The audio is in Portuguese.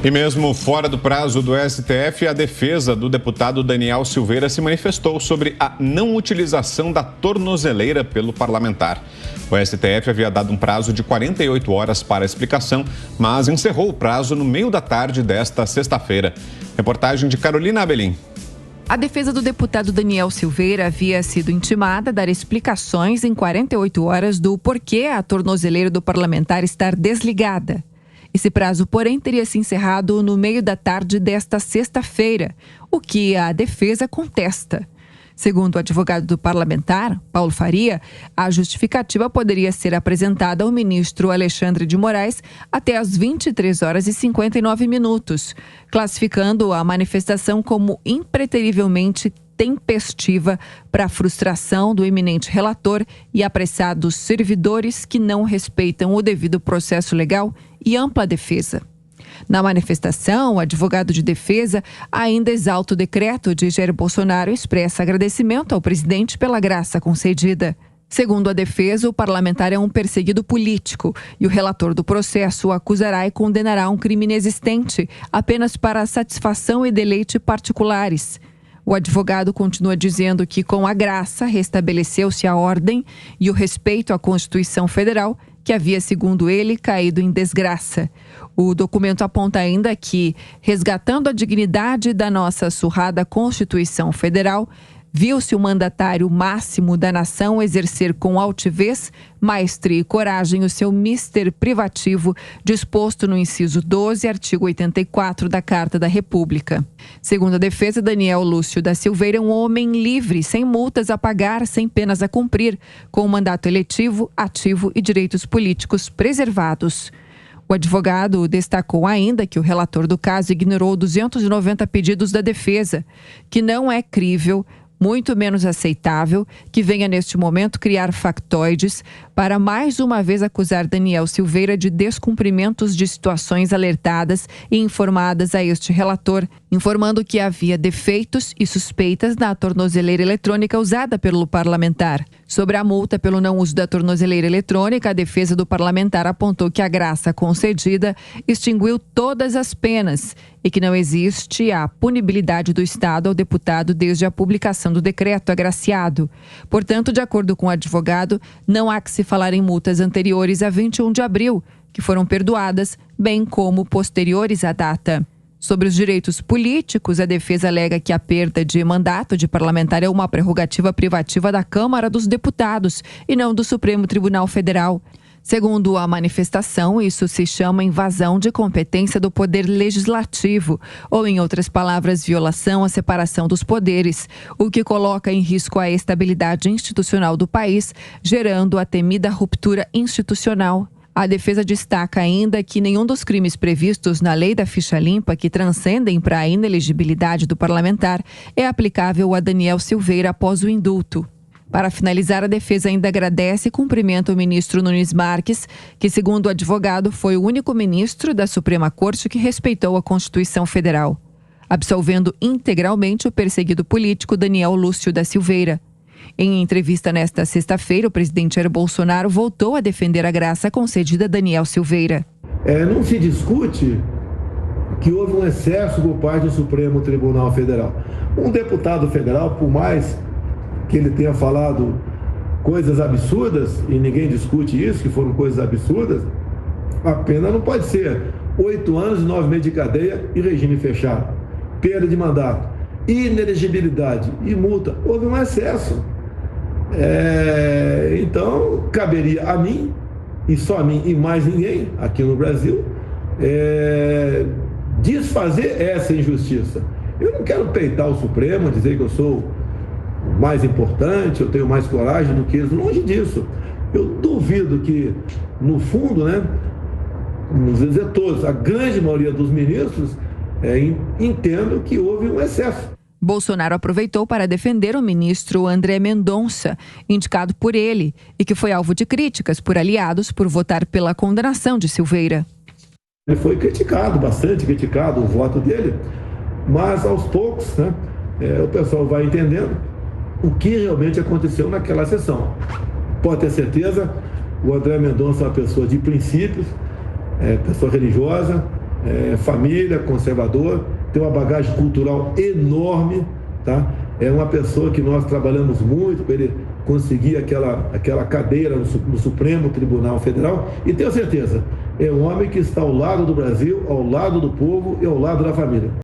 E mesmo fora do prazo do STF, a defesa do deputado Daniel Silveira se manifestou sobre a não utilização da tornozeleira pelo parlamentar. O STF havia dado um prazo de 48 horas para a explicação, mas encerrou o prazo no meio da tarde desta sexta-feira. Reportagem de Carolina Abelim. A defesa do deputado Daniel Silveira havia sido intimada a dar explicações em 48 horas do porquê a tornozeleira do parlamentar estar desligada. Esse prazo, porém, teria se encerrado no meio da tarde desta sexta-feira, o que a defesa contesta. Segundo o advogado do parlamentar, Paulo Faria, a justificativa poderia ser apresentada ao ministro Alexandre de Moraes até às 23 horas e 59 minutos, classificando a manifestação como impreterivelmente tempestiva para a frustração do eminente relator e apressados servidores que não respeitam o devido processo legal e ampla defesa. Na manifestação, o advogado de defesa ainda exalta o decreto de Jair Bolsonaro e expressa agradecimento ao presidente pela graça concedida. Segundo a defesa, o parlamentar é um perseguido político e o relator do processo o acusará e condenará um crime inexistente apenas para satisfação e deleite particulares. O advogado continua dizendo que, com a graça, restabeleceu-se a ordem e o respeito à Constituição Federal, que havia, segundo ele, caído em desgraça. O documento aponta ainda que, resgatando a dignidade da nossa surrada Constituição Federal, viu-se o mandatário máximo da nação exercer com altivez, maestria e coragem o seu mister privativo disposto no inciso 12, artigo 84 da Carta da República. Segundo a defesa, Daniel Lúcio da Silveira é um homem livre, sem multas a pagar, sem penas a cumprir, com um mandato eletivo, ativo e direitos políticos preservados. O advogado destacou ainda que o relator do caso ignorou 290 pedidos da defesa, que não é crível, muito menos aceitável, que venha neste momento criar factoides para mais uma vez acusar Daniel Silveira de descumprimentos de situações alertadas e informadas a este relator, informando que havia defeitos e suspeitas na tornozeleira eletrônica usada pelo parlamentar. Sobre a multa pelo não uso da tornozeleira eletrônica, a defesa do parlamentar apontou que a graça concedida extinguiu todas as penas e que não existe a punibilidade do Estado ao deputado desde a publicação do decreto agraciado. Portanto, de acordo com o advogado, não há que se falar em multas anteriores a 21 de abril, que foram perdoadas, bem como posteriores à data. Sobre os direitos políticos, a defesa alega que a perda de mandato de parlamentar é uma prerrogativa privativa da Câmara dos Deputados e não do Supremo Tribunal Federal. Segundo a manifestação, isso se chama invasão de competência do Poder Legislativo, ou, em outras palavras, violação à separação dos poderes, o que coloca em risco a estabilidade institucional do país, gerando a temida ruptura institucional. A defesa destaca ainda que nenhum dos crimes previstos na lei da ficha limpa, que transcendem para a inelegibilidade do parlamentar, é aplicável a Daniel Silveira após o indulto. Para finalizar, a defesa ainda agradece e cumprimenta o ministro Nunes Marques, que, segundo o advogado, foi o único ministro da Suprema Corte que respeitou a Constituição Federal, absolvendo integralmente o perseguido político Daniel Lúcio da Silveira. Em entrevista nesta sexta-feira, o presidente Jair Bolsonaro voltou a defender a graça concedida a Daniel Silveira. Não se discute que houve um excesso por parte do Supremo Tribunal Federal. Um deputado federal, por mais que ele tenha falado coisas absurdas, e ninguém discute isso, que foram coisas absurdas, a pena não pode ser 8 anos e 9 meses de cadeia e regime fechado, perda de mandato, inelegibilidade e multa. Houve um excesso. Então, caberia a mim, e só a mim e mais ninguém aqui no Brasil, desfazer essa injustiça. Eu não quero peitar o Supremo, dizer que eu sou mais importante, eu tenho mais coragem do que eles, longe disso. Eu duvido que, no fundo, vamos dizer todos, a grande maioria dos ministros entendam que houve um excesso. Bolsonaro aproveitou para defender o ministro André Mendonça, indicado por ele, e que foi alvo de críticas por aliados por votar pela condenação de Silveira. Ele foi criticado, bastante criticado, o voto dele, mas aos poucos, o pessoal vai entendendo o que realmente aconteceu naquela sessão. Pode ter certeza, o André Mendonça é uma pessoa de princípios, pessoa religiosa, família, conservador, tem uma bagagem cultural enorme, tá? É uma pessoa que nós trabalhamos muito para ele conseguir aquela cadeira no Supremo Tribunal Federal, e tenho certeza, é um homem que está ao lado do Brasil, ao lado do povo e ao lado da família.